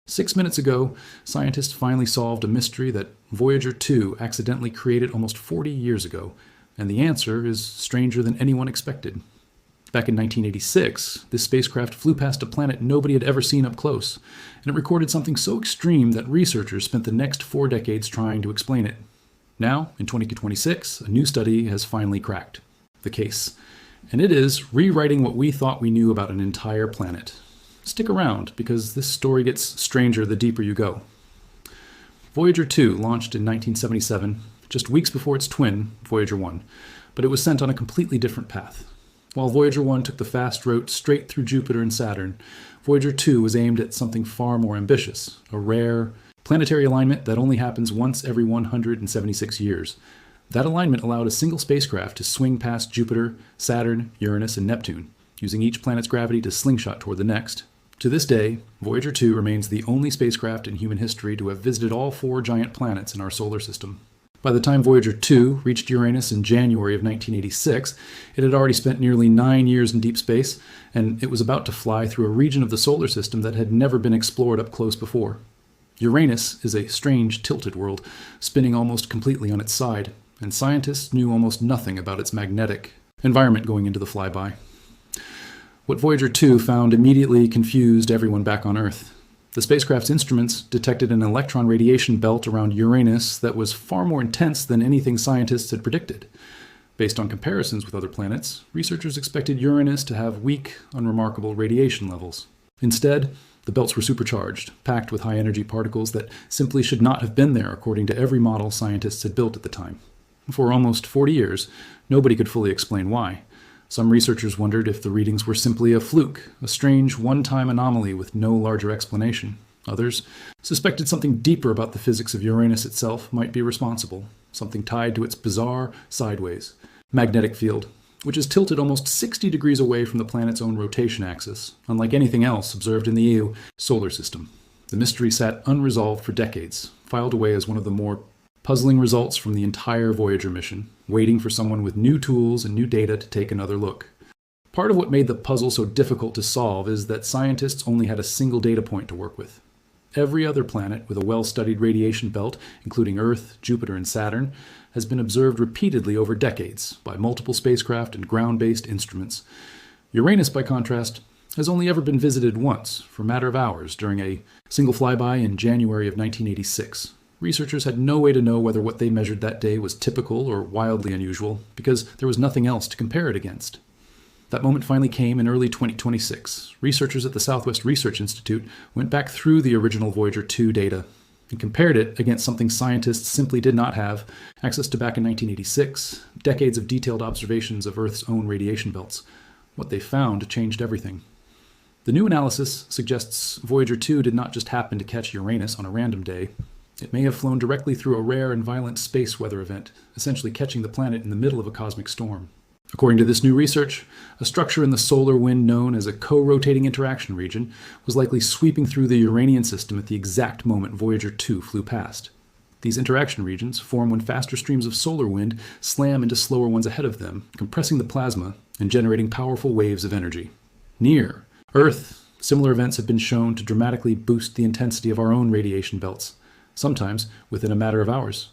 6 minutes ago, scientists finally solved a mystery that Voyager 2 accidentally created almost 40 years ago, and the answer is stranger than anyone expected. Back in 1986, this spacecraft flew past a planet nobody had ever seen up close, and it recorded something so extreme that researchers spent the next 4 decades trying to explain it. Now, in 2026, a new study has finally cracked the case, and it is rewriting what we thought we knew about an entire planet. Stick around, because this story gets stranger the deeper you go. Voyager 2 launched in 1977, just weeks before its twin, Voyager 1, but it was sent on a completely different path. While Voyager 1 took the fast route straight through Jupiter and Saturn, Voyager 2 was aimed at something far more ambitious, a rare, planetary alignment that only happens once every 176 years. That alignment allowed a single spacecraft to swing past Jupiter, Saturn, Uranus, and Neptune, using each planet's gravity to slingshot toward the next. To this day, Voyager 2 remains the only spacecraft in human history to have visited all 4 giant planets in our solar system. By the time Voyager 2 reached Uranus in January of 1986, it had already spent nearly 9 years in deep space, and it was about to fly through a region of the solar system that had never been explored up close before. Uranus is a strange, tilted world, spinning almost completely on its side, and scientists knew almost nothing about its magnetic environment going into the flyby. What Voyager 2 found immediately confused everyone back on Earth. The spacecraft's instruments detected an electron radiation belt around Uranus that was far more intense than anything scientists had predicted. Based on comparisons with other planets, researchers expected Uranus to have weak, unremarkable radiation levels. Instead, the belts were supercharged, packed with high-energy particles that simply should not have been there according to every model scientists had built at the time. For almost 40 years, nobody could fully explain why. Some researchers wondered if the readings were simply a fluke, a strange one-time anomaly with no larger explanation. Others suspected something deeper about the physics of Uranus itself might be responsible, something tied to its bizarre, sideways magnetic field, which is tilted almost 60 degrees away from the planet's own rotation axis, unlike anything else observed in the EU solar system. The mystery sat unresolved for decades, filed away as one of the more puzzling results from the entire Voyager mission, waiting for someone with new tools and new data to take another look. Part of what made the puzzle so difficult to solve is that scientists only had a single data point to work with. Every other planet with a well-studied radiation belt, including Earth, Jupiter, and Saturn, has been observed repeatedly over decades by multiple spacecraft and ground-based instruments. Uranus, by contrast, has only ever been visited once, for a matter of hours, during a single flyby in January of 1986. Researchers had no way to know whether what they measured that day was typical or wildly unusual, because there was nothing else to compare it against. That moment finally came in early 2026. Researchers at the Southwest Research Institute went back through the original Voyager 2 data and compared it against something scientists simply did not have access to back in 1986, decades of detailed observations of Earth's own radiation belts. What they found changed everything. The new analysis suggests Voyager 2 did not just happen to catch Uranus on a random day. It may have flown directly through a rare and violent space weather event, essentially catching the planet in the middle of a cosmic storm. According to this new research, a structure in the solar wind known as a co-rotating interaction region was likely sweeping through the Uranian system at the exact moment Voyager 2 flew past. These interaction regions form when faster streams of solar wind slam into slower ones ahead of them, compressing the plasma and generating powerful waves of energy. Near Earth, similar events have been shown to dramatically boost the intensity of our own radiation belts, sometimes within a matter of hours.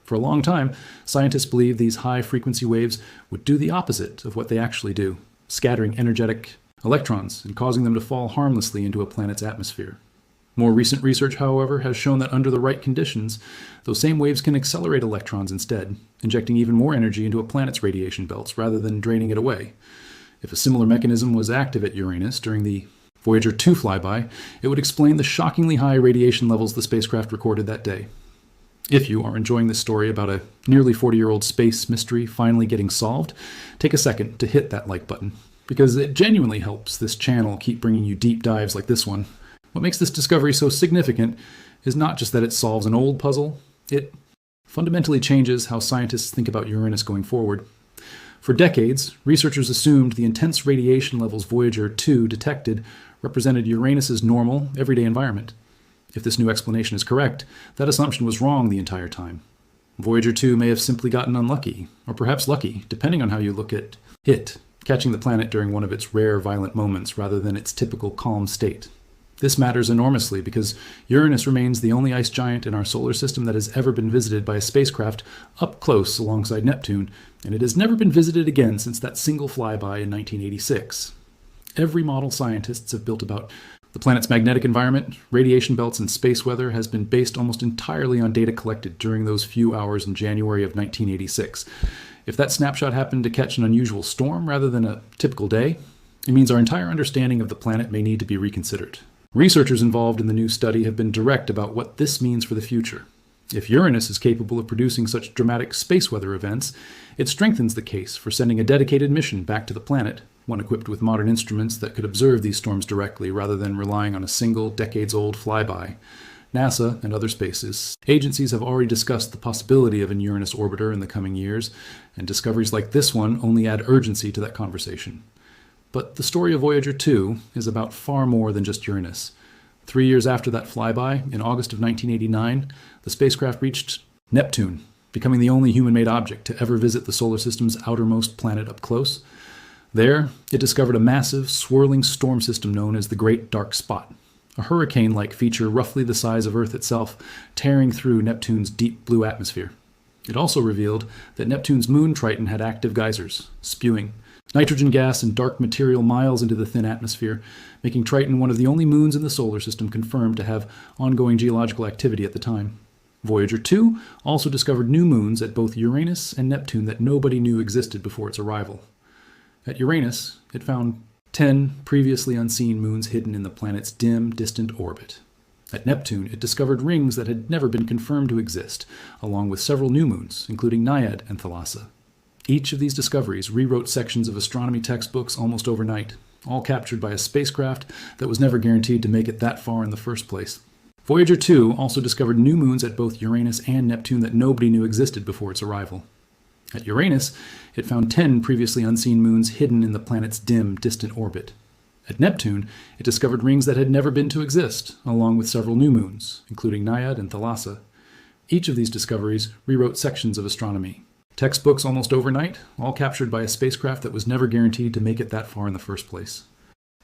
For a long time, scientists believed these high-frequency waves would do the opposite of what they actually do, scattering energetic electrons and causing them to fall harmlessly into a planet's atmosphere. More recent research, however, has shown that under the right conditions, those same waves can accelerate electrons instead, injecting even more energy into a planet's radiation belts rather than draining it away. If a similar mechanism was active at Uranus during the Voyager 2 flyby, it would explain the shockingly high radiation levels the spacecraft recorded that day. If you are enjoying this story about a nearly 40-year-old space mystery finally getting solved, take a second to hit that like button, because it genuinely helps this channel keep bringing you deep dives like this one. What makes this discovery so significant is not just that it solves an old puzzle, it fundamentally changes how scientists think about Uranus going forward. For decades, researchers assumed the intense radiation levels Voyager 2 detected represented Uranus's normal, everyday environment. If this new explanation is correct, that assumption was wrong the entire time. Voyager 2 may have simply gotten unlucky, or perhaps lucky, depending on how you look at it, catching the planet during one of its rare violent moments rather than its typical calm state. This matters enormously because Uranus remains the only ice giant in our solar system that has ever been visited by a spacecraft up close alongside Neptune, and it has never been visited again since that single flyby in 1986. Every model scientists have built about the planet's magnetic environment, radiation belts, and space weather has been based almost entirely on data collected during those few hours in January of 1986. If that snapshot happened to catch an unusual storm rather than a typical day, it means our entire understanding of the planet may need to be reconsidered. Researchers involved in the new study have been direct about what this means for the future. If Uranus is capable of producing such dramatic space weather events, it strengthens the case for sending a dedicated mission back to the planet, one equipped with modern instruments that could observe these storms directly rather than relying on a single, decades-old flyby. NASA and other space agencies have already discussed the possibility of an Uranus orbiter in the coming years, and discoveries like this one only add urgency to that conversation. But the story of Voyager 2 is about far more than just Uranus. 3 years after that flyby, in August of 1989, the spacecraft reached Neptune, becoming the only human-made object to ever visit the solar system's outermost planet up close. There, it discovered a massive, swirling storm system known as the Great Dark Spot, a hurricane-like feature roughly the size of Earth itself, tearing through Neptune's deep blue atmosphere. It also revealed that Neptune's moon Triton had active geysers, spewing nitrogen gas and dark material miles into the thin atmosphere, making Triton one of the only moons in the solar system confirmed to have ongoing geological activity at the time. Voyager 2 also discovered new moons at both Uranus and Neptune that nobody knew existed before its arrival. At Uranus, it found 10 previously unseen moons hidden in the planet's dim, distant orbit. At Neptune, it discovered rings that had never been confirmed to exist, along with several new moons, including Naiad and Thalassa. Each of these discoveries rewrote sections of astronomy textbooks almost overnight, all captured by a spacecraft that was never guaranteed to make it that far in the first place. Voyager 2 also discovered new moons at both Uranus and Neptune that nobody knew existed before its arrival. At Uranus, it found 10 previously unseen moons hidden in the planet's dim, distant orbit. At Neptune, it discovered rings that had never been to exist, along with several new moons, including Naiad and Thalassa. Each of these discoveries rewrote sections of astronomy. Textbooks almost overnight, all captured by a spacecraft that was never guaranteed to make it that far in the first place.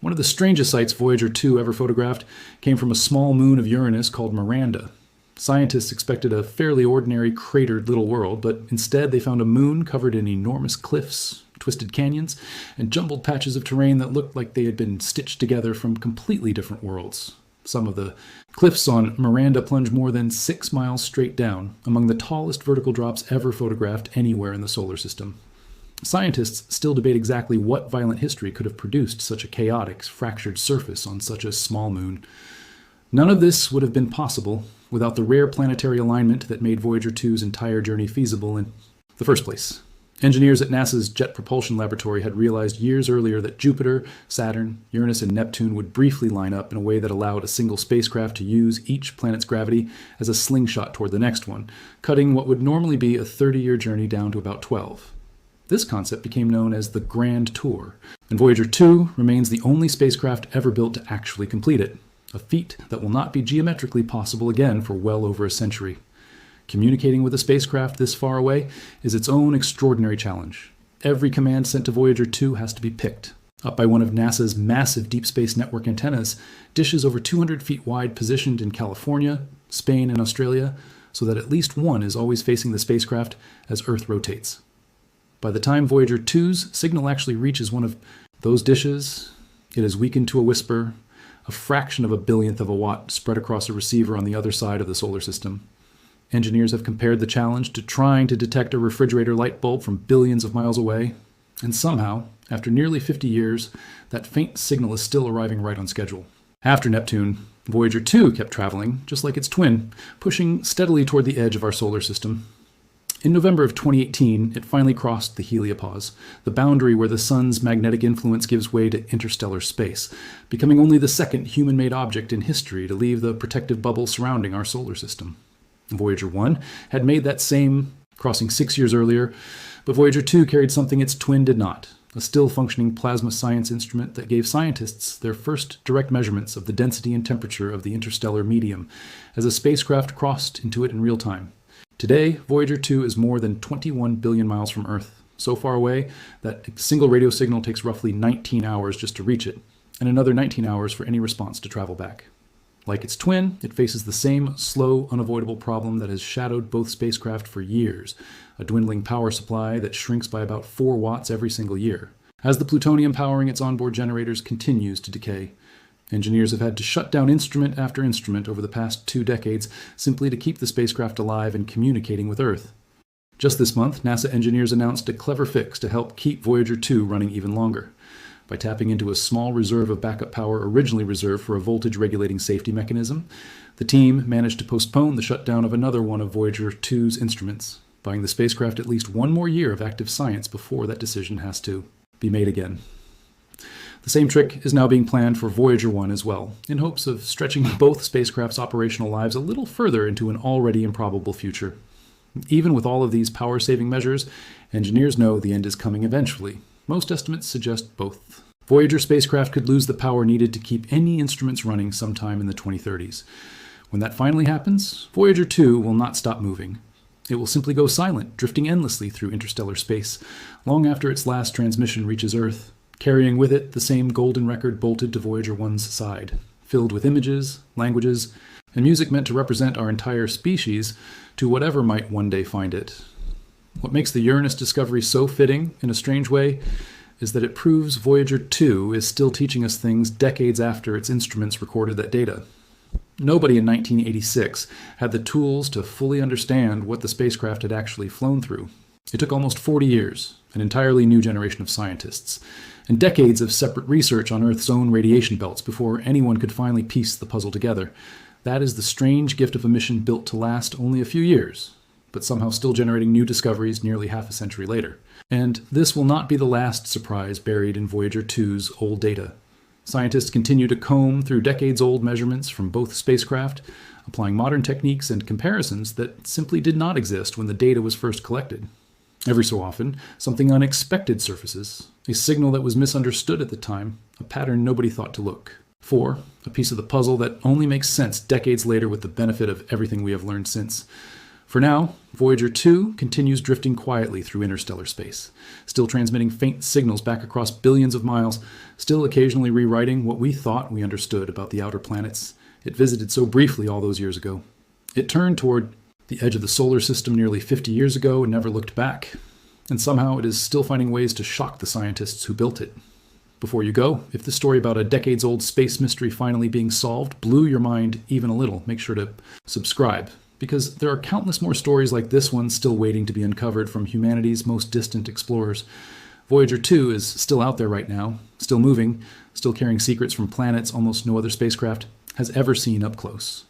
One of the strangest sights Voyager 2 ever photographed came from a small moon of Uranus called Miranda. Scientists expected a fairly ordinary cratered little world, but instead they found a moon covered in enormous cliffs, twisted canyons, and jumbled patches of terrain that looked like they had been stitched together from completely different worlds. Some of the cliffs on Miranda plunge more than 6 miles straight down, among the tallest vertical drops ever photographed anywhere in the solar system. Scientists still debate exactly what violent history could have produced such a chaotic, fractured surface on such a small moon. None of this would have been possible without the rare planetary alignment that made Voyager 2's entire journey feasible in the first place. Engineers at NASA's Jet Propulsion Laboratory had realized years earlier that Jupiter, Saturn, Uranus, and Neptune would briefly line up in a way that allowed a single spacecraft to use each planet's gravity as a slingshot toward the next one, cutting what would normally be a 30-year journey down to about 12. This concept became known as the Grand Tour, and Voyager 2 remains the only spacecraft ever built to actually complete it, a feat that will not be geometrically possible again for well over a century. Communicating with a spacecraft this far away is its own extraordinary challenge. Every command sent to Voyager 2 has to be picked. Up by one of NASA's massive Deep Space Network antennas, dishes over 200 feet wide positioned in California, Spain, and Australia, so that at least one is always facing the spacecraft as Earth rotates. By the time Voyager 2's signal actually reaches one of those dishes, it is weakened to a whisper, a fraction of a billionth of a watt spread across a receiver on the other side of the solar system. Engineers have compared the challenge to trying to detect a refrigerator light bulb from billions of miles away, and somehow, after nearly 50 years, that faint signal is still arriving right on schedule. After Neptune, Voyager 2 kept traveling, just like its twin, pushing steadily toward the edge of our solar system. In November of 2018, it finally crossed the heliopause, the boundary where the sun's magnetic influence gives way to interstellar space, becoming only the second human-made object in history to leave the protective bubble surrounding our solar system. Voyager 1 had made that same crossing 6 years earlier, but Voyager 2 carried something its twin did not, a still-functioning plasma science instrument that gave scientists their first direct measurements of the density and temperature of the interstellar medium as a spacecraft crossed into it in real time. Today, Voyager 2 is more than 21 billion miles from Earth, so far away that a single radio signal takes roughly 19 hours just to reach it. and another 19 hours for any response to travel back. Like its twin, it faces the same slow, unavoidable problem that has shadowed both spacecraft for years, a dwindling power supply that shrinks by about 4 watts every single year. As the plutonium powering its onboard generators continues to decay, engineers have had to shut down instrument after instrument over the past 2 decades simply to keep the spacecraft alive and communicating with Earth. Just this month, NASA engineers announced a clever fix to help keep Voyager 2 running even longer. By tapping into a small reserve of backup power originally reserved for a voltage-regulating safety mechanism, the team managed to postpone the shutdown of another one of Voyager 2's instruments, buying the spacecraft at least 1 more year of active science before that decision has to be made again. The same trick is now being planned for Voyager 1 as well, in hopes of stretching both spacecraft's operational lives a little further into an already improbable future. Even with all of these power-saving measures, engineers know the end is coming eventually. Most estimates suggest both. Voyager spacecraft could lose the power needed to keep any instruments running sometime in the 2030s. When that finally happens, Voyager 2 will not stop moving. It will simply go silent, drifting endlessly through interstellar space, long after its last transmission reaches Earth, carrying with it the same golden record bolted to Voyager 1's side, filled with images, languages, and music meant to represent our entire species to whatever might one day find it. What makes the Uranus discovery so fitting, in a strange way, is that it proves Voyager 2 is still teaching us things decades after its instruments recorded that data. Nobody in 1986 had the tools to fully understand what the spacecraft had actually flown through. It took almost 40 years, an entirely new generation of scientists, and decades of separate research on Earth's own radiation belts before anyone could finally piece the puzzle together. That is the strange gift of a mission built to last only a few years, but somehow still generating new discoveries nearly half a century later. And this will not be the last surprise buried in Voyager 2's old data. Scientists continue to comb through decades-old measurements from both spacecraft, applying modern techniques and comparisons that simply did not exist when the data was first collected. Every so often, something unexpected surfaces, a signal that was misunderstood at the time, a pattern nobody thought to look for, a piece of the puzzle that only makes sense decades later with the benefit of everything we have learned since. For now, Voyager 2 continues drifting quietly through interstellar space, still transmitting faint signals back across billions of miles, still occasionally rewriting what we thought we understood about the outer planets it visited so briefly all those years ago. It turned toward the edge of the solar system nearly 50 years ago and never looked back, and somehow it is still finding ways to shock the scientists who built it. Before you go, if the story about a decades-old space mystery finally being solved blew your mind even a little, make sure to subscribe, because there are countless more stories like this one still waiting to be uncovered from humanity's most distant explorers. Voyager 2 is still out there right now, still moving, still carrying secrets from planets almost no other spacecraft has ever seen up close.